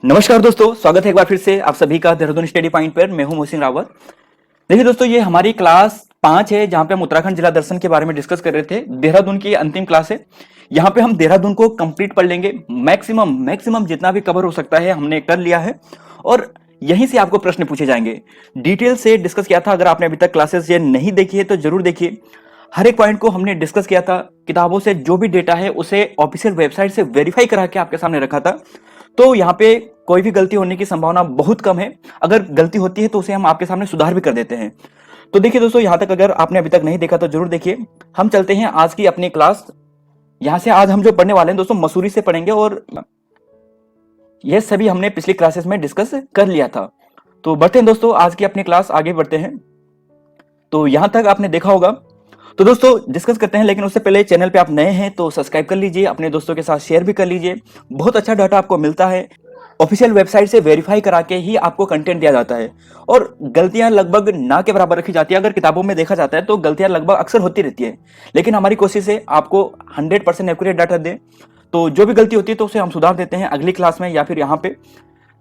नमस्कार दोस्तों, स्वागत है एक बार फिर से आप सभी का देहरादून स्टडी पॉइंट पर। मैं हूं मोहसिन रावत। देखिए दोस्तों, ये हमारी क्लास 5 है जहां पे हम उत्तराखंड जिला दर्शन के बारे में डिस्कस कर रहे थे। देहरादून की अंतिम क्लास है। यहाँ पे हम देहरादून को कंप्लीट पढ़ लेंगे। मैक्सिमम मैक्सिमम जितना भी कवर हो सकता है हमने कर लिया है और यहीं से आपको प्रश्न पूछे जाएंगे। डिटेल से डिस्कस किया था। अगर आपने अभी तक क्लासेस ये नहीं देखी है तो जरूर देखिए। हर एक पॉइंट को हमने डिस्कस किया था। किताबों से जो भी डेटा है उसे ऑफिशियल वेबसाइट से वेरीफाई करा के आपके सामने रखा था। तो यहाँ पे कोई भी गलती होने की संभावना बहुत कम है। अगर गलती होती है तो उसे हम आपके सामने सुधार भी कर देते हैं। तो देखिए दोस्तों, यहाँ तक अगर आपने अभी तक नहीं देखा तो जरूर देखिए। हम चलते हैं आज की अपनी क्लास। यहाँ से आज हम जो पढ़ने वाले हैं दोस्तों, मसूरी से पढ़ेंगे और यह सभी हमने पिछली क्लासेस में डिस्कस कर लिया था। तो बढ़ते हैं दोस्तों, आज की अपनी क्लास आगे बढ़ते हैं। तो यहाँ तक आपने देखा होगा। तो दोस्तों डिस्कस करते हैं, लेकिन उससे पहले चैनल पे आप नए हैं तो सब्सक्राइब कर लीजिए, अपने दोस्तों के साथ शेयर भी कर लीजिए। बहुत अच्छा डाटा आपको मिलता है। ऑफिशियल वेबसाइट से वेरीफाई करा के ही आपको कंटेंट दिया जाता है और गलतियां लगभग ना के बराबर रखी जाती है। अगर किताबों में देखा जाता है तो गलतियां लगभग अक्सर होती रहती है, लेकिन हमारी कोशिश है आपको 100% एक्यूरेट डाटा दें। तो जो भी गलती होती है तो उसे हम सुधार देते हैं अगली क्लास में या फिर यहाँ पे।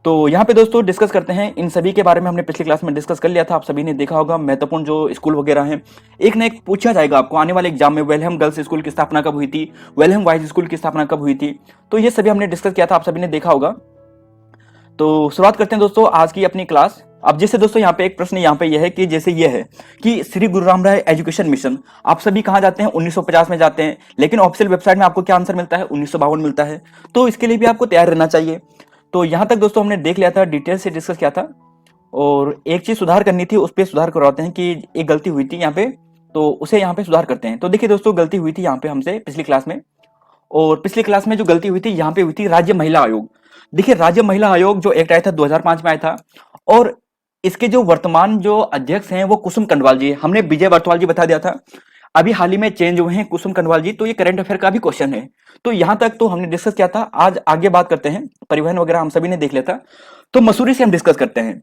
तो यहाँ पे दोस्तों डिस्कस करते हैं इन सभी के बारे में। हमने पिछली क्लास में डिस्कस कर लिया था, आप सभी ने देखा होगा। महत्वपूर्ण जो स्कूल वगैरह हैं, एक ना एक पूछा जाएगा आपको आने वाले एग्जाम में। वेलहम गर्ल्स स्कूल की स्थापना कब हुई थी, वेलहम बॉयज स्कूल की स्थापना कब हुई थी, तो ये सभी हमने डिस्कस किया था, आप सभी ने देखा होगा। तो शुरुआत करते हैं दोस्तों आज की अपनी क्लास। अब जैसे दोस्तों यहाँ पे एक प्रश्न यहाँ पे यह है कि जैसे ये है कि श्री गुरु राम राय एजुकेशन मिशन, आप सभी कहाँ जाते हैं, 1950 में जाते हैं, लेकिन ऑफिशियल वेबसाइट में आपको क्या आंसर मिलता है, 1952 मिलता है। तो इसके लिए भी आपको तैयार रहना चाहिए। तो यहाँ तक दोस्तों हमने देख लिया था, डिटेल से डिस्कस किया था। और एक चीज सुधार करनी थी, उस पर सुधार करवाते हैं कि एक गलती हुई थी यहाँ पे, तो उसे यहाँ पे सुधार करते हैं। तो देखिए दोस्तों, गलती हुई थी यहाँ पे हमसे पिछली क्लास में। और पिछली क्लास में जो गलती हुई थी यहाँ पे हुई थी राज्य महिला आयोग। देखिए, राज्य महिला आयोग जो एक्ट आया था 2005 में आया था और इसके जो वर्तमान जो अध्यक्ष हैं वो कुसुम कंडवाल जी। हमने विजय वर्तवाल जी बता दिया था, अभी हाल ही में चेंज हुए हैं कुसुम कंडवाल जी। तो ये करंट अफेयर का भी क्वेश्चन है। तो यहां तक तो हमने डिस्कस किया था। आज आगे बात करते हैं, परिवहन वगैरह हम सभी ने देख लिया था। तो मसूरी से हम डिस्कस करते हैं।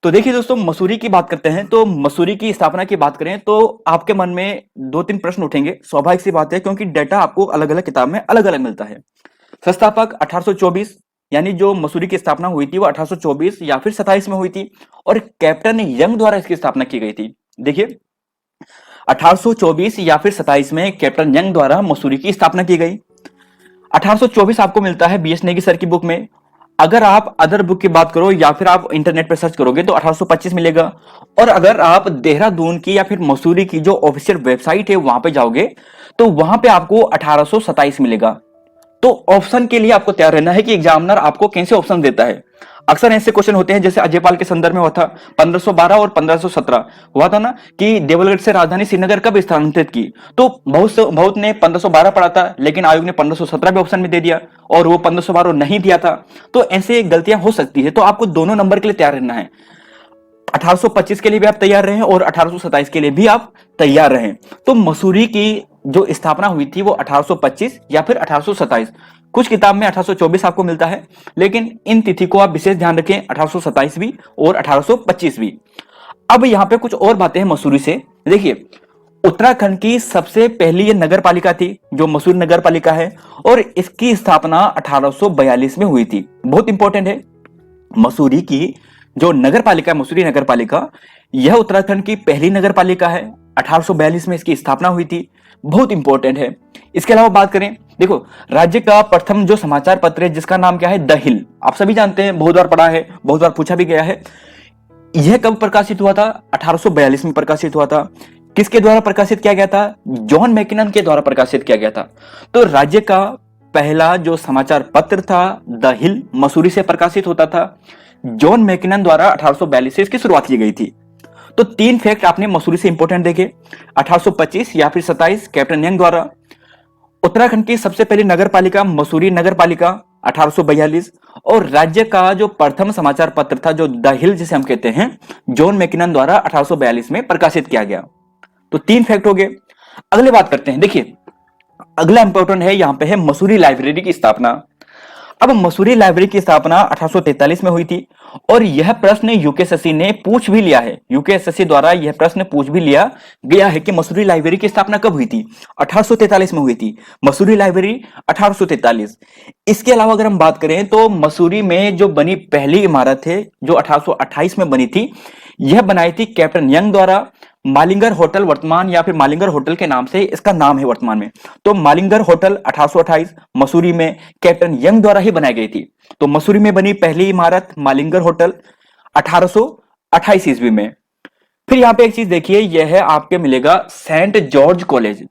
तो देखिए दोस्तों, मसूरी की बात करते हैं। तो मसूरी की स्थापना की बात करें तो आपके मन में 2-3 प्रश्न उठेंगे, स्वाभाविक सी बात है, क्योंकि डेटा आपको अलग अलग किताब में अलग अलग मिलता है। संस्थापक 1824, यानी जो मसूरी की स्थापना हुई थी वो 1824 या फिर 27 में हुई थी और कैप्टन यंग द्वारा इसकी स्थापना की गई थी। देखिए, 1824 या फिर 27 में कैप्टन यंग द्वारा मसूरी की स्थापना की गई। 1824 आपको मिलता है बीएस नेगी सर की बुक में। अगर आप अदर बुक की बात करो या फिर आप इंटरनेट पर सर्च करोगे तो 1825 मिलेगा। और अगर आप देहरादून की या फिर मसूरी की जो ऑफिशियल वेबसाइट है वहां पे जाओगे तो वहां पे आपको 1827 मिलेगा। तो ऑप्शन के लिए आपको तैयार रहना है कि एग्जामिनर आपको कैसे ऑप्शन देता है। अक्सर ऐसे क्वेश्चन होते हैं, जैसे अजयपाल के संदर्भ में हुआ था 1512 और 1517 हुआ था ना, कि देवलगढ़ से राजधानी श्रीनगर कब स्थानांतरित की। तो बहुत ने 1512 पढ़ा था, लेकिन आयोग ने 1517 भी ऑप्शन में दे दिया और वो 1512 नहीं दिया था। तो ऐसे गलतियां हो सकती है। तो आपको दोनों नंबर के लिए तैयार रहना है। 1825 के लिए भी आप तैयार रहें और 1827 के लिए भी आप तैयार रहें। तो मसूरी की जो स्थापना हुई थी वो 1825 या फिर 1827। कुछ किताब में 1824 आपको मिलता है, लेकिन इन तिथि को आप विशेष ध्यान रखें, 1827 भी और 1825 भी। अब यहां पे कुछ और बातें हैं मसूरी से। देखिए, उत्तराखंड की सबसे पहली ये नगर पालिका थी जो मसूरी नगर पालिका है और इसकी स्थापना 1842 में हुई थी। बहुत इंपॉर्टेंट है, मसूरी की जो नगर पालिका, मसूरी नगर पालिका, यह उत्तराखंड की पहली नगर पालिका है। 1842 में इसकी स्थापना हुई थी। बहुत इंपॉर्टेंट है। इसके अलावा बात करें, देखो, राज्य का प्रथम जो समाचार पत्र है जिसका नाम क्या है, द हिल, आप सभी जानते हैं, बहुत बार पढ़ा है, बहुत बार पूछा भी गया है। यह कब प्रकाशित हुआ था, 1842 में प्रकाशित हुआ था। किसके द्वारा प्रकाशित किया गया था, जॉन मैकिनन के द्वारा प्रकाशित किया गया था। तो राज्य का पहला जो समाचार पत्र था द हिल, मसूरी से प्रकाशित होता था। जॉन मैकिनन द्वारा 1842 से इसकी शुरुआत की गई थी। तो 3 फैक्ट आपने मसूरी से इंपॉर्टेंट देखे, 1825 या फिर 27 कैप्टन यंग द्वारा। उत्तराखंड की सबसे पहली नगर पालिका मसूरी नगर पालिका 1842 और राज्य का जो प्रथम समाचार पत्र था जो द हिल जिसे हम कहते हैं, जॉन मैकिनन द्वारा 1842 में प्रकाशित किया गया। तो 3 फैक्ट हो गए। अगले बात करते हैं। देखिए, अगला इंपॉर्टेंट है, यहां पे है मसूरी लाइब्रेरी की स्थापना। अब मसूरी लाइब्रेरी की स्थापना 1843 में हुई थी और यह प्रश्न यूकेएसएससी ने पूछ भी लिया है, यूकेएसएससी द्वारा यह प्रश्न पूछ भी लिया गया है कि मसूरी लाइब्रेरी की स्थापना कब हुई थी। 1843 में हुई थी मसूरी लाइब्रेरी, 1843। इसके अलावा अगर हम बात करें तो मसूरी में जो बनी पहली इमारत है जो 1828 में बनी थी, यह बनाई थी कैप्टन यंग द्वारा। मालिंगर होटल वर्तमान या फिर मालिंगर होटल के नाम से इसका नाम है वर्तमान में। तो मालिंगर होटल 1828 मसूरी में कैप्टन यंग द्वारा ही बनाई गई थी। तो मसूरी में बनी पहली इमारत मालिंगर होटल 1828 ईस्वी में। फिर यहां पे एक चीज देखिए, यह है आपके मिलेगा Saint George college.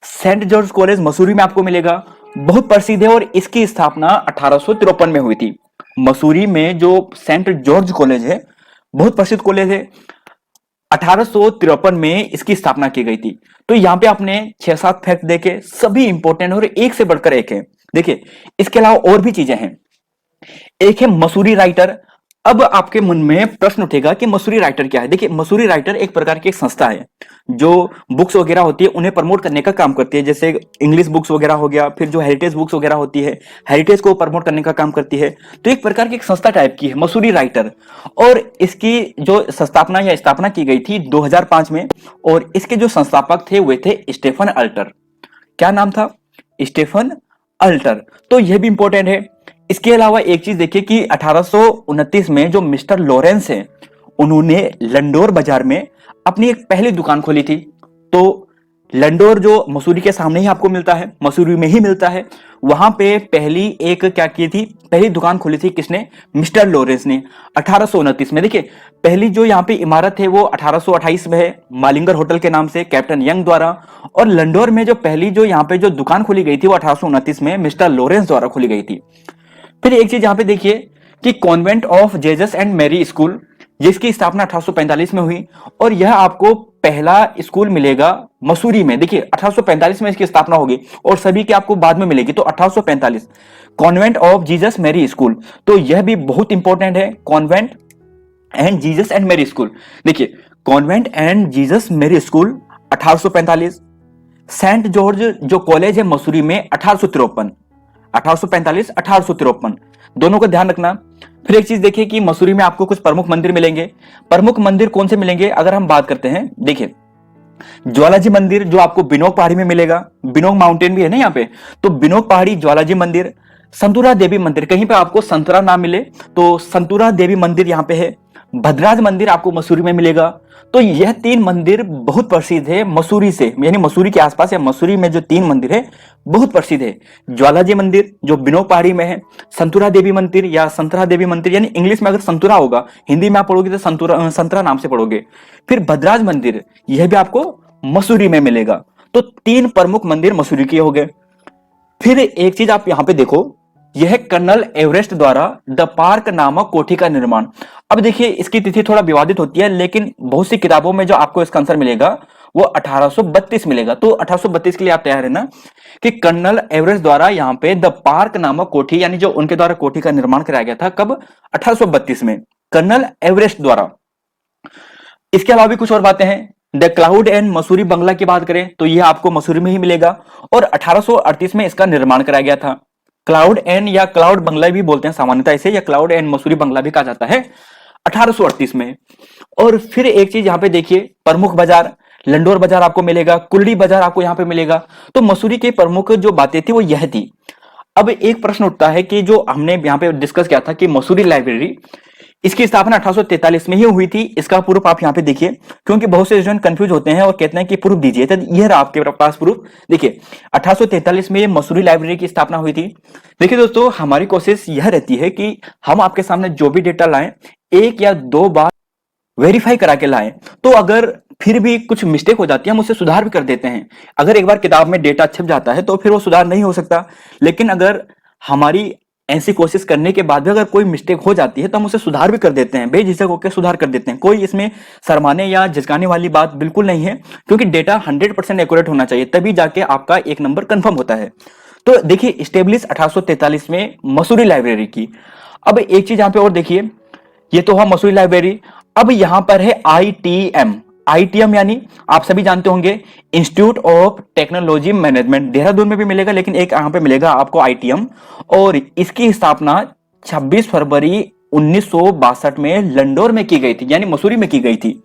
Saint George college Mussoorie में आपको मिलेगा, बहुत प्रसिद्ध है और इसकी स्थापना 1853 में हुई थी। मसूरी में जो सेंट जॉर्ज कॉलेज है बहुत प्रसिद्ध कॉलेज है, 1853 में इसकी स्थापना की गई थी। तो यहां पे आपने 6-7 फैक्ट देखे, सभी इंपॉर्टेंट और एक से बढ़कर एक है। देखिए इसके अलावा और भी चीजें हैं। एक है मसूरी राइटर। अब आपके मन में प्रश्न उठेगा कि मसूरी राइटर क्या है। देखिए मसूरी राइटर एक प्रकार की एक संस्था है जो बुक्स वगैरह होती है उन्हें प्रमोट करने का काम करती है, जैसे इंग्लिश बुक्स वगैरह हो गया, फिर जो हेरिटेज बुक्स वगैरह होती है हेरिटेज को प्रमोट करने का काम करती है। तो एक प्रकार की एक संस्था टाइप की है मसूरी राइटर, और इसकी जो स्थापना या स्थापना की गई थी 2005 में, और इसके जो संस्थापक थे वे थे स्टेफन अल्टर। क्या नाम था? Stephen Alter. तो यह भी इंपॉर्टेंट है। इसके अलावा एक चीज देखिए कि 1829 में जो मिस्टर लॉरेंस हैं उन्होंने लंडोर बाजार में अपनी एक पहली दुकान खोली थी। तो लंडोर जो मसूरी के सामने ही आपको मिलता है, मसूरी में ही मिलता है, वहां पे पहली एक क्या की थी, पहली दुकान खोली थी किसने? मिस्टर लॉरेंस ने 1829 में। देखिए पहली जो यहाँ पे इमारत है वो 1828 में है मालिंगर होटल के नाम से कैप्टन यंग द्वारा, और लंडोर में जो पहली जो यहाँ पे जो दुकान खोली गई थी वो 1829 में मिस्टर लॉरेंस द्वारा खोली गई थी। फिर एक चीज यहां पे देखिए कि convent of Jesus and Mary school, जिसकी स्थापना 1845 में हुई, और यह आपको पहला स्कूल मिलेगा मसूरी में। देखिए 1845 में इसकी स्थापना होगी और सभी की आपको बाद में मिलेगी। तो 1845 convent of Jesus Mary school, तो यह भी बहुत इंपॉर्टेंट है, convent and Jesus and Mary school. देखिए convent and Jesus Mary school 1845। Saint George जो कॉलेज है मसूरी में 1853, 1845 1853, दोनों का ध्यान रखना। फिर एक चीज देखिए कि मसूरी में आपको कुछ प्रमुख मंदिर मिलेंगे। प्रमुख मंदिर कौन से मिलेंगे अगर हम बात करते हैं, देखिए ज्वालाजी मंदिर जो आपको बिनोक पहाड़ी में मिलेगा, बिनोक माउंटेन भी है ना यहाँ पे, तो बिनोक पहाड़ी ज्वालाजी मंदिर। संतुरा देवी मंदिर, कहीं पे आपको संतरा ना मिले तो संतुरा देवी मंदिर यहाँ पे है। भद्राज मंदिर आपको मसूरी में मिलेगा। तो यह 3 मंदिर बहुत प्रसिद्ध है मसूरी से, यानी मसूरी के आसपास या मसूरी में जो 3 मंदिर है बहुत प्रसिद्ध है। ज्वालाजी मंदिर जो बिनोक पहाड़ी में है, संतुरा देवी मंदिर या संतरा देवी मंदिर, यानी इंग्लिश में अगर संतुरा होगा, हिंदी में आप पढ़ोगे तो संतरा नाम से पढ़ोगे। फिर भद्राज मंदिर, यह भी आपको मसूरी में मिलेगा। तो 3 प्रमुख मंदिर मसूरी के हो गए। फिर एक चीज आप यहां पे देखो, यह कर्नल एवरेस्ट द्वारा द पार्क नामक कोठी का निर्माण। अब देखिए इसकी तिथि थोड़ा विवादित होती है, लेकिन बहुत सी किताबों में जो आपको इसका आंसर मिलेगा वो 1832 मिलेगा। तो 1832 के लिए आप तैयार है ना कि कर्नल एवरेस्ट द्वारा यहाँ पे द पार्क नामक कोठी, यानी जो उनके द्वारा कोठी का निर्माण कराया गया था, कब? 1832 में, कर्नल एवरेस्ट द्वारा। इसके अलावा भी कुछ और बातें हैं। द क्लाउड एंड मसूरी बंगला की बात करें तो यह आपको मसूरी में ही मिलेगा, और 1838 में इसका निर्माण कराया गया था। क्लाउड एंड या क्लाउड बंगला भी बोलते हैं सामान्यतः इसे, या क्लाउड एंड मसूरी बंगला भी कहा जाता है, 1838 में। और फिर एक चीज यहाँ पे देखिए, प्रमुख बाजार लंडोर बाजार आपको मिलेगा, कुल्डी बाजार आपको यहाँ पे मिलेगा। तो मसूरी के प्रमुख जो बातें थी वो यह थी। अब एक प्रश्न उठता है कि जो हमने यहाँ पे डिस्कस किया था कि मसूरी लाइब्रेरी, इसकी स्थापना 1843 में ही हुई थी। इसका प्रूफ आप यहाँ पे देखिए, क्योंकि बहुत से स्टूडेंट कंफ्यूज होते हैं और कहते हैं कि प्रूफ दीजिए, तो यह रहा आपके पास प्रूफ। देखिए 1843 में मसूरी लाइब्रेरी की स्थापना हुई थी। देखिए दोस्तों, हमारी कोशिश यह रहती है कि हम आपके सामने जो भी डेटा लाएं 1 या 2 बार वेरीफाई करा के लाएं। तो अगर फिर भी कुछ मिस्टेक हो जाती है हम उसे सुधार भी कर देते हैं। अगर एक बार किताब में डेटा छप जाता है तो फिर वो सुधार नहीं हो सकता, लेकिन अगर हमारी ऐसी कोशिश करने के बाद भी अगर कोई मिस्टेक हो जाती है तो हम उसे सुधार भी कर देते हैं, बेझिझक होकर सुधार कर देते हैं। कोई इसमें शर्माने या झिझकाने वाली बात बिल्कुल नहीं है, क्योंकि डेटा 100% एक्यूरेट होना चाहिए, तभी जाके आपका एक नंबर कंफर्म होता है। तो देखिए स्टेब्लिश 1843 में मसूरी लाइब्रेरी की। अब एक चीज यहाँ पे और देखिए, ये तो है मसूरी लाइब्रेरी। अब यहां पर है ITM, ITM यानी आप सभी जानते होंगे institute of technology management, Dehradun में भी मिलेगा, लेकिन एक यहां पे मिलेगा आपको ITM। और इसकी स्थापना 26 फरवरी 1962 में लंडोर में की गई थी, यानी मसूरी में की गई थी।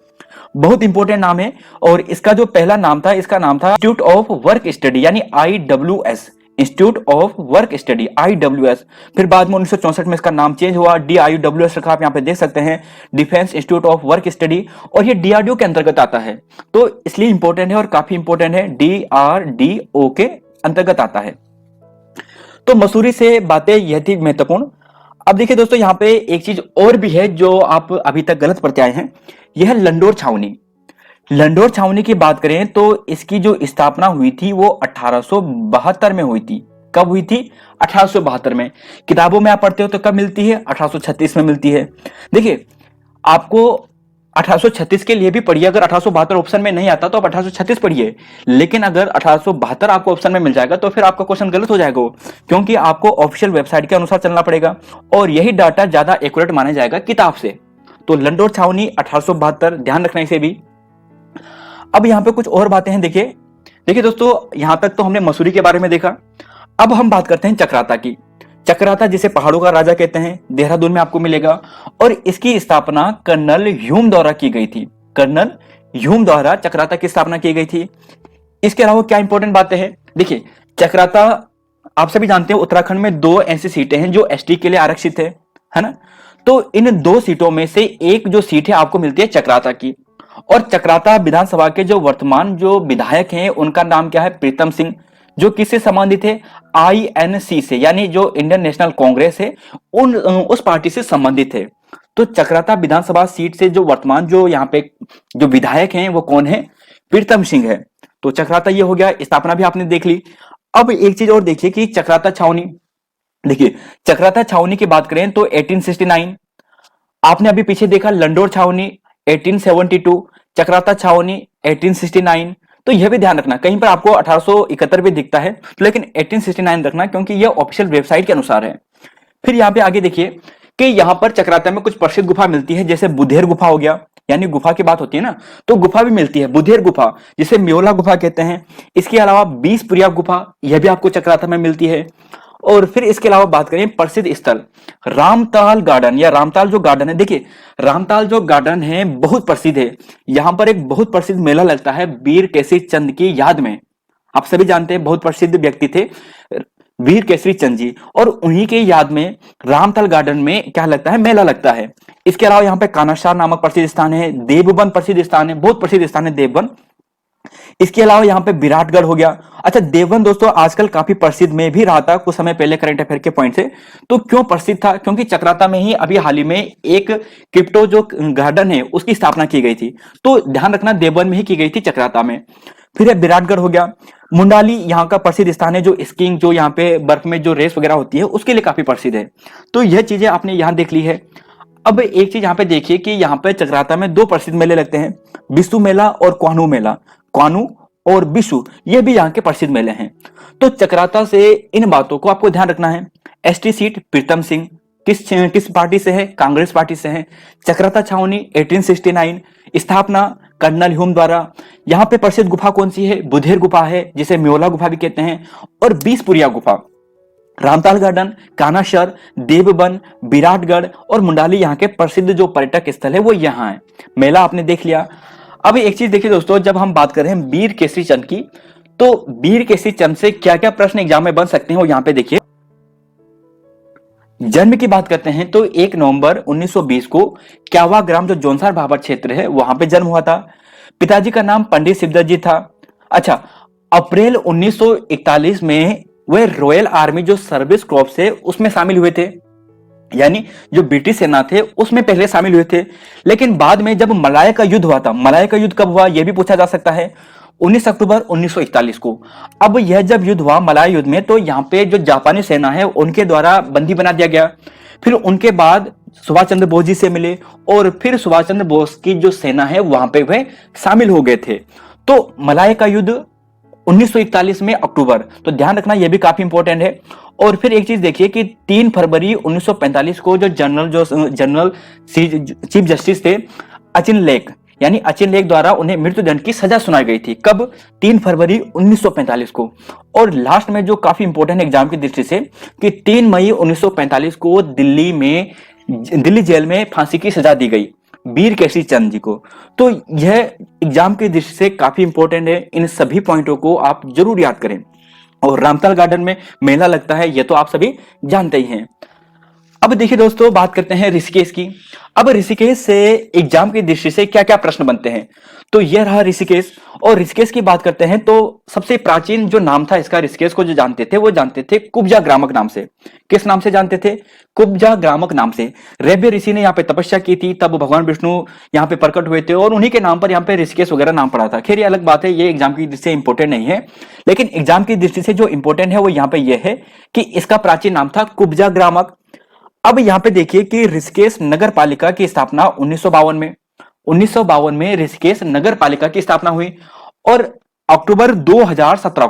बहुत इंपॉर्टेंट नाम है। और इसका जो पहला नाम था, इसका नाम था इंस्टीट्यूट ऑफ वर्क स्टडी यानी IWS, institute of work study IWS। फिर बाद में 1964 में इसका नाम चेंज हुआ, DIWS रखा, आप यहाँ पे देख सकते हैं, defence institute of work study. और ये DRDO के अंतर्गत आता है, तो इसलिए इंपॉर्टेंट है और काफी इंपॉर्टेंट है, DRDO के अंतर्गत आता है। तो मसूरी से बातें यह थी महत्वपूर्ण। अब देखिए दोस्तों, यहाँ पे एक चीज और भी है जो आप अभी तक गलत पढ़ते आए हैं, यह है लंडोर छावनी। लंडोर छावनी की बात करें तो इसकी जो स्थापना हुई थी वो 1872 में हुई थी। कब हुई थी? 1872 में। किताबों में आप पढ़ते हो तो कब मिलती है? 1836 में मिलती है। देखिए, आपको 1836 के लिए भी पढ़िए, अगर 1872 ऑप्शन में नहीं आता तो आप 1836 पढ़िए, लेकिन अगर 1872 आपको ऑप्शन में मिल जाएगा तो फिर आपका क्वेश्चन गलत हो जाएगा, क्योंकि आपको ऑफिशियल वेबसाइट के अनुसार चलना पड़ेगा और यही डाटा ज्यादा एक्यूरेट माना जाएगा किताब से। तो लंडोर छावनी 1872, ध्यान रखना इसे भी। अब यहाँ पे कुछ और बातें हैं, देखिए देखिए दोस्तों, यहां तक तो हमने मसूरी के बारे में देखा। अब हम बात करते हैं चक्राता की। चक्राता जिसे पहाड़ों का राजा कहते हैं, देहरादून में आपको मिलेगा। और इसकी स्थापना कर्नल ह्यूम द्वारा की गई थी। कर्नल ह्यूम द्वारा चक्राता की स्थापना की गई थी। इसके अलावा क्या इंपॉर्टेंट बातें हैं? देखिए, चक्राता आप सभी जानते हैं उत्तराखंड में 2 ऐसी सीटें हैं जो ST के लिए आरक्षित है ना। तो इन 2 सीटों में से एक जो सीट है आपको मिलती है चक्राता की। और चक्राता विधानसभा के जो वर्तमान जो विधायक हैं उनका नाम क्या है? प्रीतम सिंह, जो किससे संबंधित है? INC से, यानी जो इंडियन नेशनल कांग्रेस है उस पार्टी से संबंधित है। तो चक्राता विधानसभा सीट से जो वर्तमान जो यहाँ पे जो विधायक हैं वो कौन है? प्रीतम सिंह है। तो चक्राता ये हो गया, स्थापना भी आपने देख ली। अब एक चीज और देखिए कि चक्राता छावनी, देखिए चक्राता छावनी की बात करें तो 1869, आपने अभी पीछे देखा लंडोर छावनी 1872, चक्राता छावनी 1869। तो यह भी ध्यान रखना, कहीं पर आपको 1871 भी दिखता है, लेकिन 1869 रखना क्योंकि यह ऑफिशियल वेबसाइट के अनुसार है। फिर यहाँ पे आगे देखिए कि यहाँ पर चक्राता में कुछ प्रसिद्ध गुफा मिलती है, जैसे बुधेर गुफा हो गया, यानी गुफा की बात होती है ना, तो गुफा भी मिलती है, बुधेर गुफा जिसे म्योला गुफा कहते हैं। इसके अलावा 20 गुफा, यह भी आपको चक्राता में मिलती है। और फिर इसके अलावा बात करें प्रसिद्ध स्थल, रामताल गार्डन या रामताल जो गार्डन है, देखिए रामताल जो गार्डन है बहुत प्रसिद्ध है। यहां पर एक बहुत प्रसिद्ध मेला लगता है वीर केसरी चंद की याद में। आप सभी जानते हैं बहुत प्रसिद्ध व्यक्ति थे वीर केसरी चंद जी, और उन्हीं के याद में रामताल गार्डन में क्या लगता है? मेला लगता है। इसके अलावा यहाँ पे कानाशार नामक प्रसिद्ध स्थान है, देवबंद प्रसिद्ध स्थान है, बहुत प्रसिद्ध स्थान है देवबंद। इसके अलावा यहाँ पे विराटगढ़ हो गया। अच्छा, देवबंद दोस्तों आजकल काफी प्रसिद्ध में भी रहा था कुछ समय पहले करंट अफेयर के पॉइंट से। तो क्यों प्रसिद्ध था? क्योंकि चक्राता में ही अभी हाल ही में एक क्रिप्टो जो गार्डन है उसकी स्थापना की गई थी। तो ध्यान रखना, देवबंद में ही की गई थी चक्राता में। फिर विराटगढ़ हो गया। मुंडाली यहाँ का प्रसिद्ध स्थान है, जो स्कीइंग जो यहाँ पे बर्फ में जो रेस वगैरह होती है उसके लिए काफी प्रसिद्ध है। तो यह चीजें आपने यहाँ देख ली है। अब एक चीज यहाँ पे देखिए कि यहाँ पे चक्राता में 2 प्रसिद्ध मेले लगते हैं, बिशु मेला और क्वानू मेला। क्वानू और बिशु ये भी यहाँ के प्रसिद्ध मेले हैं। तो चक्राता से इन बातों को आपको ध्यान रखना है। ST सीट प्रीतम सिंह किस पार्टी से है? कांग्रेस पार्टी से है। चक्राता छावनी 1869, स्थापना कर्नल ह्यूम द्वारा। यहाँ पे प्रसिद्ध गुफा कौन सी है? बुधेर गुफा है, जिसे म्योला गुफा भी कहते हैं। और 20 गुफा, रामताल गार्डन, कानाशर, देवबंद, विराटगढ़ और मुंडाली यहाँ के प्रसिद्ध जो पर्यटक स्थल है वो यहाँ है। मेला आपने देख लिया। अब एक चीज देखिए दोस्तों, जब हम बात कर रहे हैं वीर केसरी चंद की, तो वीर केसरी चंद से क्या क्या प्रश्न एग्जाम में बन सकते हैं वो यहाँ पे देखिए। जन्म की बात करते हैं तो 1 नवंबर 1920 को क्यावा ग्राम जो जौनसार भाबर क्षेत्र है वहां पे जन्म हुआ था। पिताजी का नाम पंडित शिवदत्त जी था। अच्छा, अप्रैल 1941 में वे रॉयल आर्मी जो सर्विस कॉर्प्स है उसमें शामिल हुए थे, यानी जो ब्रिटिश सेना थे उसमें पहले शामिल हुए थे। लेकिन बाद में जब मलाया का युद्ध हुआ था, मलाया का युद्ध कब हुआ यह भी पूछा जा सकता है, 19 अक्टूबर 1941 को। अब यह जब युद्ध हुआ मलाया युद्ध में, तो यहाँ पे जो जापानी सेना है उनके द्वारा बंदी बना दिया गया। फिर उनके बाद सुभाष चंद्र बोस जी से मिले और फिर सुभाष चंद्र बोस की जो सेना है वहां पे वह शामिल हो गए थे। तो मलाया का युद्ध 1941 में अक्टूबर, तो ध्यान रखना यह भी काफी इंपॉर्टेंट है। और फिर एक चीज देखिए कि 3 फरवरी 1945 को जो जनरल चीफ जस्टिस थे अचिन लेक, यानी अचिन लेक द्वारा उन्हें मृत्युदंड की सजा सुनाई गई थी। कब? 3 फरवरी 1945 को। और लास्ट में जो काफी इंपॉर्टेंट एग्जाम की दृष्टि से कि 3 मई 1945 को दिल्ली जेल में फांसी की सजा दी गई वीर केसरी चंद जी को। तो यह एग्जाम की दृष्टि से काफी इंपॉर्टेंट है, इन सभी पॉइंटों को आप जरूर याद करें। और रामताल गार्डन में मेला लगता है, यह तो आप सभी जानते ही हैं। अब देखिए दोस्तों, बात करते हैं ऋषिकेश की। अब ऋषिकेश से एग्जाम की दृष्टि से क्या क्या प्रश्न बनते हैं, तो यह रहा ऋषिकेश। और ऋषिकेश की बात करते हैं तो सबसे प्राचीन जो नाम था इसका, ऋषिकेश को जो जानते थे वो जानते थे कुब्जा ग्रामक नाम से। किस नाम से जानते थे? कुब्जा ग्रामक नाम से। रैव्य ऋषि ने यहाँ पे तपस्या की थी, तब भगवान विष्णु यहाँ पे प्रकट हुए थे और उन्हीं के नाम पर यहाँ पे ऋषिकेश वगैरह नाम पड़ा था। खैर ये अलग बात है, ये एग्जाम की दृष्टि से इंपॉर्टेंट नहीं है, लेकिन एग्जाम की दृष्टि से जो इंपॉर्टेंट है वो यहाँ पे यह है कि इसका प्राचीन नाम था कुब्जा ग्रामक। अब यहाँ पे देखिए कि ऋषिकेश नगर पालिका की स्थापना 1952 में ऋषिकेश नगर पालिका की स्थापना हुई। और अक्टूबर 2017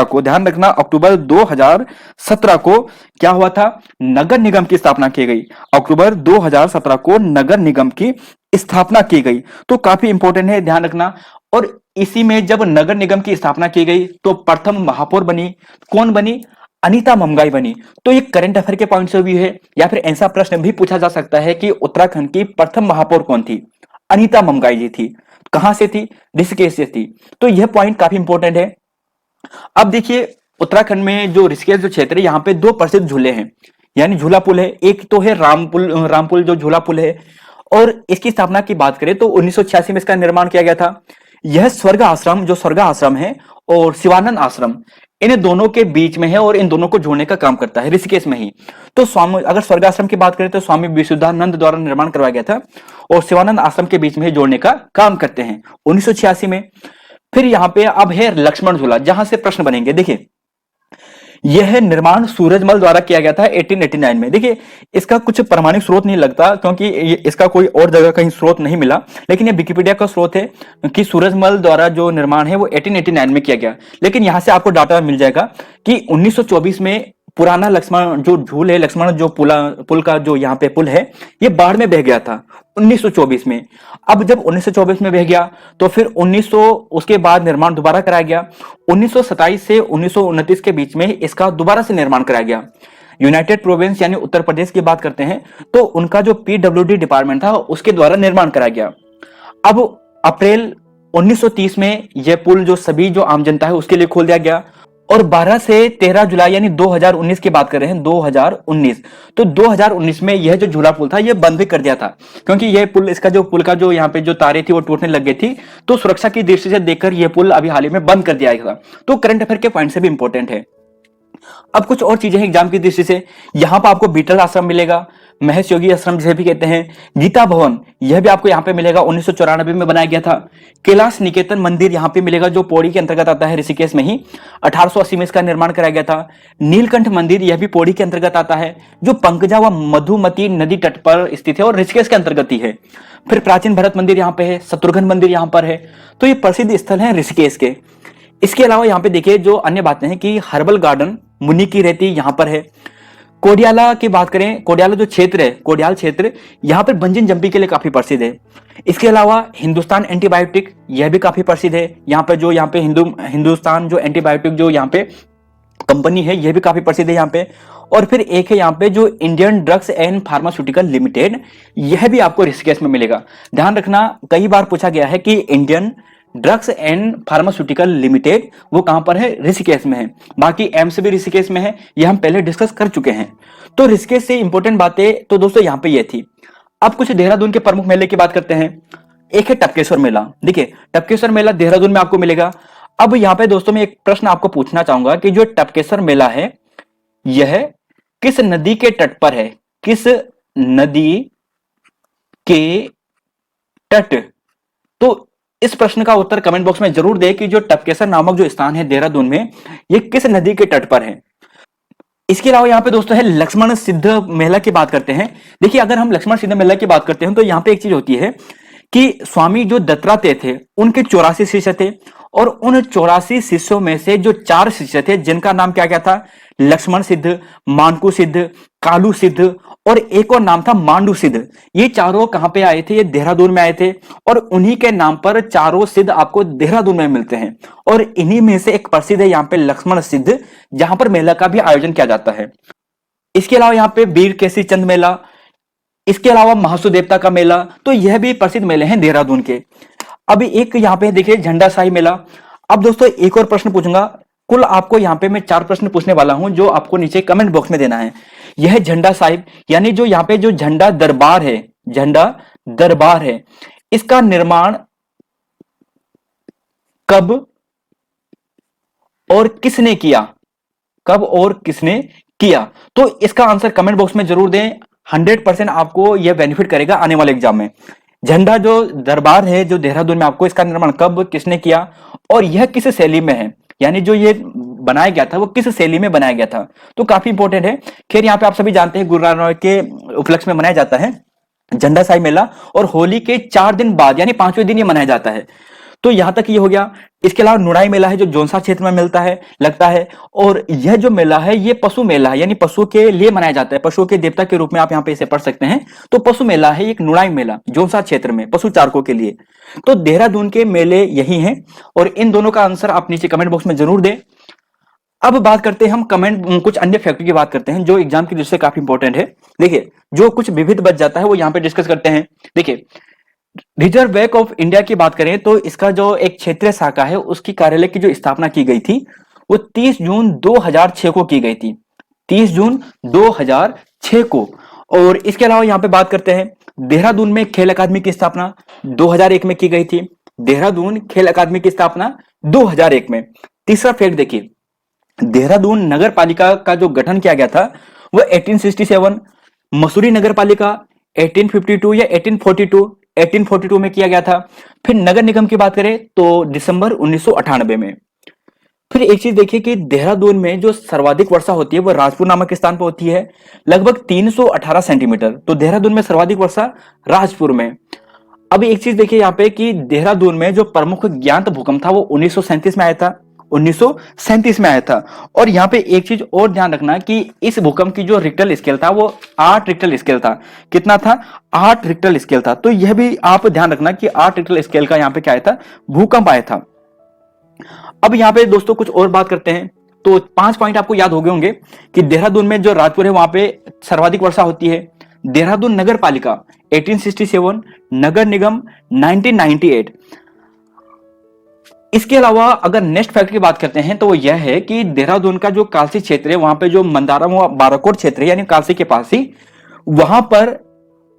को ध्यान रखना, अक्टूबर 2017 को क्या हुआ था? नगर निगम की स्थापना की गई। अक्टूबर 2017 को नगर निगम की स्थापना की गई, तो काफी इंपॉर्टेंट है, ध्यान रखना। और इसी में जब नगर निगम की स्थापना की गई तो प्रथम महापौर बनी, कौन बनी? अनीता ममगाई बनी। तो ये करंट अफेयर के पॉइंट से भी है, या फिर ऐसा प्रश्न भी पूछा जा सकता है कि उत्तराखंड की प्रथम महापौर कौन थी? अनीता ममगाई जी थी। कहां से थी? ऋषिकेश से थी। तो यह पॉइंट काफी इंपॉर्टेंट है। अब देखिए उत्तराखंड में जो ऋषिकेश जो क्षेत्र है, यहाँ पे 2 प्रसिद्ध झूले हैं, यानी झूला पुल है। एक तो है रामपुल जो झूला पुल है, और इसकी स्थापना की बात करें तो 1986 में इसका निर्माण किया गया था। यह स्वर्ग आश्रम है और शिवानंद आश्रम, इन दोनों के बीच में है और इन दोनों को जोड़ने का काम करता है ऋषिकेश में ही। तो अगर स्वर्ग आश्रम की बात करें तो स्वामी विशुद्धानंद द्वारा निर्माण करवाया गया था, और शिवानंद आश्रम के बीच में ही जोड़ने का काम करते हैं 1986 में। फिर यहाँ पे अब है लक्ष्मण झूला, जहां से प्रश्न बनेंगे। देखिए यह निर्माण सूरजमल द्वारा किया गया था 1889 में। देखिए इसका कुछ प्रमाणिक स्रोत नहीं लगता, क्योंकि इसका कोई और जगह कहीं स्रोत नहीं मिला, लेकिन ये विकिपीडिया का स्रोत है कि सूरजमल द्वारा जो निर्माण है वो 1889 में किया गया। लेकिन यहां से आपको डाटा मिल जाएगा कि 1924 में पुराना लक्ष्मण जो झूल है, लक्ष्मण जो पुल का जो यहाँ पे पुल है, ये बाढ़ में बह गया था 1924 में। अब जब 1924 में बह गया तो फिर 1900 उसके बाद निर्माण दोबारा कराया गया। 1927 से 1929 के बीच में इसका दोबारा से निर्माण कराया गया। यूनाइटेड प्रोविंस यानी उत्तर प्रदेश की बात करते हैं तो उनका जो पीडब्ल्यूडी डिपार्टमेंट था उसके द्वारा निर्माण कराया गया। अब अप्रैल 1930 में यह पुल जो सभी जो आम जनता है उसके लिए खोल दिया गया। और 12 से 13 जुलाई यानी 2019 की बात कर रहे हैं, 2019, तो 2019 में यह जो झूला पुल था यह बंद भी कर दिया था, क्योंकि यह पुल, इसका जो पुल का जो यहाँ पे जो तारे थी वो टूटने लग गई थी, तो सुरक्षा की दृष्टि से देखकर यह पुल अभी हाल ही में बंद कर दिया गया था। तो करंट अफेयर के पॉइंट से भी इंपॉर्टेंट है। अब कुछ और चीजें हैं एग्जाम की दृष्टि से। यहां पर आपको बीटल आश्रम मिलेगा, महेश योगी आश्रम जिसे भी कहते हैं, गीता भवन यह भी आपको यहाँ पे मिलेगा, 1994 में बनाया गया था। कैलाश निकेतन मंदिर यहाँ पे मिलेगा जो पौड़ी के अंतर्गत आता है, ऋषिकेश में ही 1880 में इसका निर्माण कराया गया था। नीलकंठ मंदिर यह भी पौड़ी के अंतर्गत आता है, जो पंकजा व मधुमती नदी तट पर स्थित है और ऋषिकेश के अंतर्गत ही है। फिर प्राचीन भरत मंदिर यहाँ पे है, शत्रुघ्न मंदिर यहाँ पर है। तो ये प्रसिद्ध स्थल है ऋषिकेश के। इसके अलावा यहाँ पे देखिए जो अन्य बातें हैं कि हर्बल गार्डन मुनि की रेती यहाँ पर है। कोडियाला की बात करें, कोडियाला जो क्षेत्र है, कोडियाल क्षेत्र, यहाँ पर बंजिंग जंपिंग के लिए काफी प्रसिद्ध है। इसके अलावा हिंदुस्तान एंटीबायोटिक यह भी काफी प्रसिद्ध है। यहाँ पे हिंदुस्तान जो एंटीबायोटिक जो यहाँ पे कंपनी है यह भी काफी प्रसिद्ध है यहाँ पे। और फिर एक है यहाँ पे जो Indian drugs and pharmaceutical limited, यह भी आपको ऋषिकेश में मिलेगा। ध्यान रखना, कई बार पूछा गया है कि Indian drugs and pharmaceutical limited वो कहां पर है? ऋषिकेश में है। बाकी एम्स भी ऋषिकेश में है, ये हम पहले डिस्कस कर चुके हैं। तो ऋषिकेश से इंपॉर्टेंट बातें तो दोस्तों यहाँ पे ये थी। अब कुछ देहरादून के प्रमुख मेले की बात करते हैं। एक है टपकेश्वर मेला। देखिए टपकेश्वर मेला देहरादून में आपको मिलेगा। अब यहाँ पे दोस्तों मैं एक प्रश्न आपको पूछना चाहूंगा कि जो टपकेश्वर मेला है यह किस नदी के तट पर है? किस नदी के तट? तो इस प्रश्न का उत्तर कमेंट बॉक्स में जरूर दें कि जो टपकेसर नामक जो स्थान है देहरादून में, ये किस नदी के तट पर है। इसके अलावा यहाँ पे दोस्तों है लक्ष्मण सिद्ध मेला की बात करते हैं। देखिए अगर हम लक्ष्मण सिद्ध मेला की बात करते हैं तो यहाँ पे एक चीज होती है कि स्वामी जो दत्तात्रेय थे उनके 84 शिष्य थे और उन 84 शिष्यों में से जो 4 शिष्य थे जिनका नाम क्या क्या था, लक्ष्मण सिद्ध, मानकू सिद्ध, कालू सिद्ध और एक और नाम था मांडू सिद्ध, ये चारों कहां पे आए थे, ये देहरादून में आए थे और उन्हीं के नाम पर चारों सिद्ध आपको देहरादून में मिलते हैं। और इन्हीं में से एक प्रसिद्ध है यहाँ पे लक्ष्मण सिद्ध, जहां पर मेला का भी आयोजन किया जाता है। इसके अलावा यहाँ पे वीर केसरी चंद मेला, इसके अलावा महासू देवता का मेला, तो यह भी प्रसिद्ध मेले हैं देहरादून के। अभी एक यहाँ पे देखिए झंडा शाही मेला। अब दोस्तों एक और प्रश्न पूछूंगा, कुल आपको यहाँ पे मैं 4 प्रश्न पूछने वाला हूं जो आपको नीचे कमेंट बॉक्स में देना है। यह झंडा साहिब यानी जो यहाँ पे जो झंडा दरबार है, झंडा दरबार है, इसका निर्माण कब और किसने किया, कब और किसने किया? तो इसका आंसर कमेंट बॉक्स में जरूर दें, 100% आपको यह बेनिफिट करेगा आने वाले एग्जाम में। झंडा जो दरबार है जो देहरादून में, आपको इसका निर्माण कब किसने किया और यह किस शैली में है, यानी जो ये बनाया गया था वो किस शैली में बनाया गया था, तो काफी इंपॉर्टेंट है। खैर यहाँ पे आप सभी जानते हैं गुरु नानक के उपलक्ष्य में मनाया जाता है झंडा शाही मेला और होली के 4 दिन बाद यानी 5वें दिन ये मनाया जाता है। तो यहां तक ये हो गया। इसके अलावा नुड़ाई मेला है जो जोनसा क्षेत्र में मिलता है, लगता है, और यह जो मेला है ये पशु मेला है, यानी पशु के लिए मनाया जाता है, पशुओं के देवता के रूप में आप यहाँ पे इसे पढ़ सकते हैं। तो पशु मेला है एक नुड़ाई मेला जोनसा क्षेत्र में पशु चारकों के लिए। तो देहरादून के मेले यही हैं और इन दोनों का आंसर आप नीचे कमेंट बॉक्स में जरूर दें। अब बात करते हैं हम कुछ अन्य फैक्टर की बात करते हैं जो एग्जाम की दृष्टि से काफी इंपॉर्टेंट है। देखिए जो कुछ विविध बच जाता है वो यहाँ पे डिस्कस करते हैं। देखिए रिजर्व बैंक ऑफ इंडिया की बात करें तो इसका जो एक क्षेत्रीय शाखा है उसकी कार्यालय की जो स्थापना की गई थी वो 30 जून 2006 को की गई थी, 30 जून 2006 को। और इसके अलावा यहाँ पे बात करते हैं देहरादून में खेल अकादमी की स्थापना 2001 में की गई थी, देहरादून खेल अकादमी की स्थापना 2001 में। तीसरा फैक्ट देखिए देहरादून नगर पालिका का जो गठन किया गया था वो 1867, मसूरी नगर पालिका 1852 या 1842 में किया गया था। फिर नगर निगम की बात करें तो दिसंबर 1998 में। फिर एक चीज देखिए कि देहरादून में जो सर्वाधिक वर्षा होती है वो राजपुर नामक स्थान पर होती है, लगभग 318 सेंटीमीटर। तो देहरादून में सर्वाधिक वर्षा राजपुर में। अभी एक चीज देखिए यहाँ पे कि देहरादून में जो प्रमुख ज्ञात भूकंप था वो 1937 में आया था, 1937 में आया था। और यहाँ पे एक चीज और ध्यान रखना कि इस भूकंप की जो रिक्टर स्केल था वो 8 रिक्टर स्केल था। कितना था? 8 रिक्टर स्केल था। तो यह भी आप ध्यान रखना कि 8 रिक्टर स्केल का यहाँ पे क्या आया था, भूकंप आया था। अब यहाँ पे दोस्तों कुछ और बात करते हैं। तो 5 पॉइंट आपको याद हो गए होंगे कि देहरादून में जो राजपुर है वहां पे सर्वाधिक वर्षा होती है, देहरादून नगर पालिका 1867, नगर निगम 1998। इसके अलावा अगर नेक्स्ट फैक्ट की बात करते हैं तो वो यह है कि देहरादून का जो कालसी क्षेत्र है वहां पे जो मंदारम व बाराकोट क्षेत्र है यानी कालसी के पास ही, वहां पर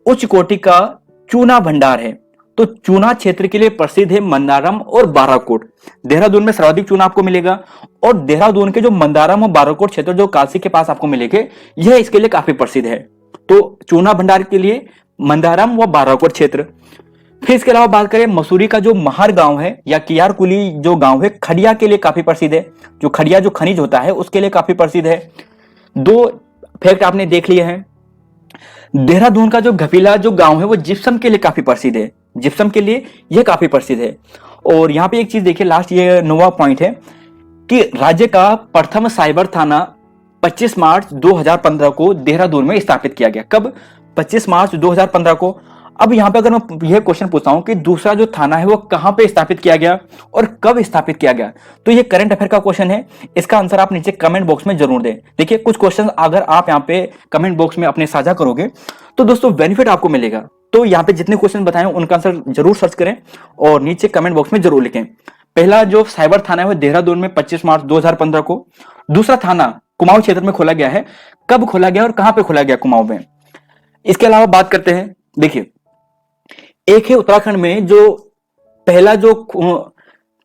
उच्च कोटि का चूना भंडार है। तो चूना क्षेत्र के लिए प्रसिद्ध है मंदारम और बाराकोट। देहरादून में सर्वाधिक चूना आपको मिलेगा और देहरादून के जो मंदारम और बाराकोट क्षेत्र जो कालसी के पास आपको मिलेंगे यह इसके लिए काफी प्रसिद्ध है। तो चूना भंडार के लिए मंदारम व बाराकोट क्षेत्र। फिर इसके अलावा बात करें मसूरी का जो महार गांव है या कियारकुली जो गांव है खड़िया के लिए काफी प्रसिद्ध है, जो खड़िया जो खनिज होता है उसके लिए काफी प्रसिद्ध है। 2 फैक्ट आपने देख लिए हैं। देहरादून का जो घपीला जो गांव है वो जिप्सम के लिए काफी प्रसिद्ध है, जिप्सम के लिए यह काफी प्रसिद्ध है। और यहाँ पे एक चीज देखिए लास्ट ये 9वां पॉइंट है कि राज्य का प्रथम साइबर थाना 25 मार्च 2015 को देहरादून में स्थापित किया गया। कब? 25 मार्च 2015 को। अब यहाँ पे अगर मैं यह क्वेश्चन पूछता हूं कि दूसरा जो थाना है वो कहां पे स्थापित किया गया और कब स्थापित किया गया, तो ये करंट अफेयर का क्वेश्चन है। इसका आंसर आप नीचे कमेंट बॉक्स में जरूर दें। देखिए कुछ क्वेश्चन अगर आप यहाँ पे कमेंट बॉक्स में अपने साझा करोगे तो दोस्तों बेनिफिट आपको मिलेगा। तो यहाँ पे जितने क्वेश्चन बताए उनका आंसर जरूर सर्च करें और नीचे कमेंट बॉक्स में जरूर लिखें। पहला जो साइबर थाना है वो देहरादून में 25 मार्च 2015 को। दूसरा थाना कुमाऊं क्षेत्र में खोला गया है, कब खोला गया और कहां पे खोला गया? कुमाऊं में। इसके अलावा बात करते हैं, देखिए एक है उत्तराखंड में जो पहला जो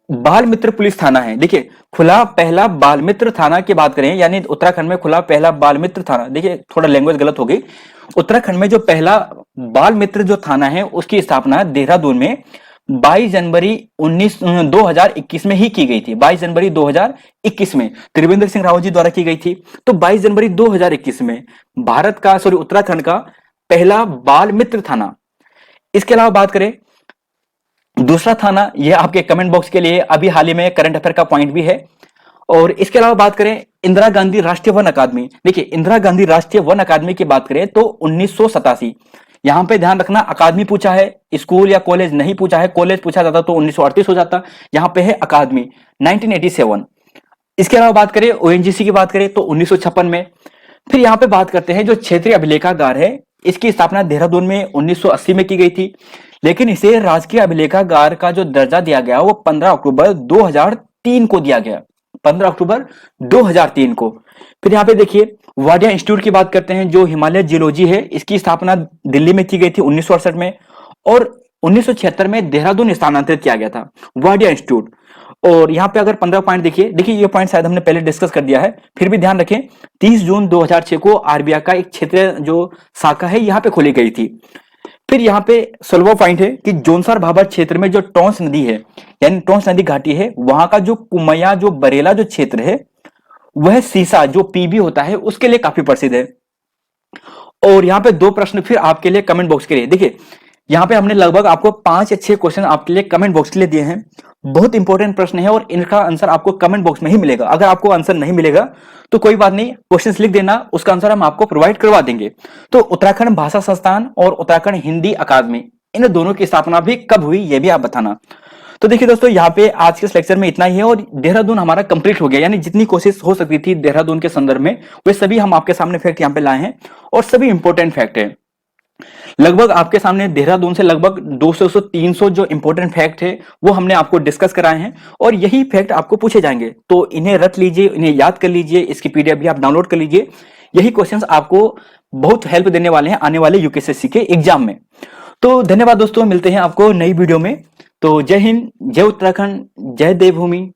बाल मित्र पुलिस थाना है। देखिए खुला पहला बाल मित्र थाना की बात करें यानी उत्तराखंड में खुला पहला बाल मित्र थाना। देखिए थोड़ा लैंग्वेज गलत हो गई। उत्तराखंड में जो पहला बाल मित्र जो थाना है उसकी स्थापना देहरादून में 22 जनवरी 2021 में ही की गई थी। 22 जनवरी 2021 में त्रिवेंद्र सिंह रावत जी द्वारा की गई थी। तो 22 जनवरी 2021 में उत्तराखंड का पहला बाल मित्र थाना। इसके अलावा बात करें दूसरा था ना, ये आपके कमेंट बॉक्स के लिए अभी हाल ही में करंट अफेयर का पॉइंट भी है। और इसके अलावा बात करें इंदिरा गांधी राष्ट्रीय वन अकादमी, देखिए इंदिरा गांधी राष्ट्रीय वन अकादमी की बात करें तो 1987, यहां पे ध्यान रखना अकादमी पूछा है, स्कूल या कॉलेज नहीं पूछा है, कॉलेज पूछा जाता तो 1938 हो जाता, यहां पे है अकादमी 1987। इसके अलावा बात करें ओएनजीसी की बात करें तो 1956 में। फिर यहाँ पे बात करते हैं जो क्षेत्रीय अभिलेखागार है, इसकी स्थापना देहरादून में 1980 में की गई थी, लेकिन इसे राजकीय अभिलेखागार का जो दर्जा दिया गया वो 15 अक्टूबर 2003 को दिया गया, 15 अक्टूबर 2003 को। फिर यहाँ पे देखिए वाडिया इंस्टीट्यूट की बात करते हैं, जो हिमालय जियोलॉजी है, इसकी स्थापना दिल्ली में की गई थी 1968 में, और 1976 में देहरादून स्थानांतरित किया गया था वाडिया इंस्टीट्यूट। और यहाँ पे अगर 15 पॉइंट देखिए, ये पॉइंट शायद हमने पहले डिस्कस कर दिया है, फिर भी ध्यान रखें 30 जून 2006 को आरबीआई का एक क्षेत्रीय जो शाखा है यहाँ पे खोली गई थी। फिर यहाँ पे 16वां पॉइंट है कि जोनसार भाबर क्षेत्र में जो टोंस नदी है, यानी टोंस नदी घाटी है, वहां का जो कुमैया जो बरेला जो क्षेत्र है, वह सीसा जो पीबी होता है उसके लिए काफी प्रसिद्ध है। और यहाँ पे 2 प्रश्न फिर आपके लिए कमेंट बॉक्स के लिए, देखिए यहाँ पे हमने लगभग आपको 5 या 6 क्वेश्चन आपके लिए कमेंट बॉक्स के लिए दिए हैं। बहुत इंपॉर्टेंट प्रश्न है और इनका आंसर आपको कमेंट बॉक्स में ही मिलेगा। अगर आपको आंसर नहीं मिलेगा तो कोई बात नहीं, क्वेश्चंस लिख देना, उसका आंसर हम आपको प्रोवाइड करवा देंगे। तो उत्तराखंड भाषा संस्थान और उत्तराखंड हिंदी अकादमी, इन दोनों की स्थापना भी कब हुई ये भी आप बताना। तो देखिए दोस्तों, यहाँ पे आज के इस लेक्चर में इतना ही है और देहरादून हमारा कंप्लीट हो गया, यानी जितनी कोशिश हो सकती थी देहरादून के संदर्भ में वे सभी हम आपके सामने फैक्ट यहाँ पे लाए हैं और सभी इंपॉर्टेंट फैक्ट है। लगभग आपके सामने देहरादून से लगभग 200 से 300 जो इंपॉर्टेंट फैक्ट है वो हमने आपको डिस्कस कराए हैं और यही फैक्ट आपको पूछे जाएंगे, तो इन्हें रट लीजिए, इन्हें याद कर लीजिए, इसकी पीडीएफ भी आप डाउनलोड कर लीजिए। यही क्वेश्चंस आपको बहुत हेल्प देने वाले हैं आने वाले यूपीएससी के एग्जाम में। तो धन्यवाद दोस्तों, मिलते हैं आपको नई वीडियो में। तो जय हिंद, जय उत्तराखंड, जय देवभूमि।